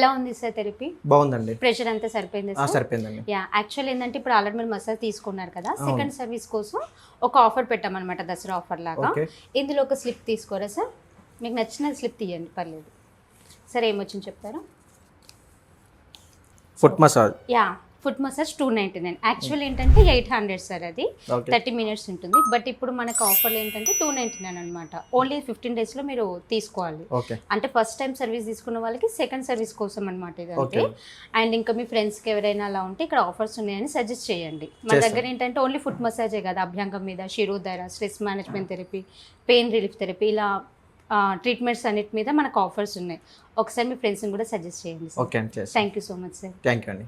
ఎలా ఉంది sir therapy? బాగుందండి. ప్రెషర్ అంతా సరిపోయింది సార్? సరిపోయిందండి. యా, యాక్చువల్ ఏంటంటే ఇప్పుడు ఆల్రెడీ మీరు మసాజ్ తీసుకున్నారు కదా, సెకండ్ సర్వీస్ కోసం ఒక ఆఫర్ పెట్టామన్నమాట, దసరా ఆఫర్ లాగా. ఇందులో ఒక స్లిప్ తీసుకోరా సార్? మీకు నచ్చిన స్లిప్ తీయండి, పర్లేదు. సరే, ఏమొచ్చింది చెప్తారా? Foot massage. Yeah, foot massage 299. Actual ఏంటంటే 800 సార్, అది 30 minutes ఉంటుంది. బట్ ఇప్పుడు మనకు ఆఫర్లు ఏంటంటే 299 అనమాట. ఓన్లీ 15 daysలో మీరు తీసుకోవాలి. అంటే ఫస్ట్ టైం సర్వీస్ తీసుకున్న వాళ్ళకి సెకండ్ సర్వీస్ కోసం అనమాట ఇదంటే. అండ్ ఇంకా మీ ఫ్రెండ్స్కి ఎవరైనా అలా ఉంటే ఇక్కడ ఆఫర్స్ ఉన్నాయని సజెస్ట్ చేయండి. మన దగ్గర ఏంటంటే ఓన్లీ ఫుట్ మసాజే కదా, అభ్యంగం మీద, shirodhara, stress management therapy, pain relief therapy, ఇలా ట్రీట్మెంట్స్ అన్నిటి మీద మనకు ఆఫర్స్ ఉన్నాయి. ఒకసారి మీ ఫ్రెండ్స్ని కూడా సజెస్ట్ చేయండి. Okay, thank you so much sir. Thank you అండి.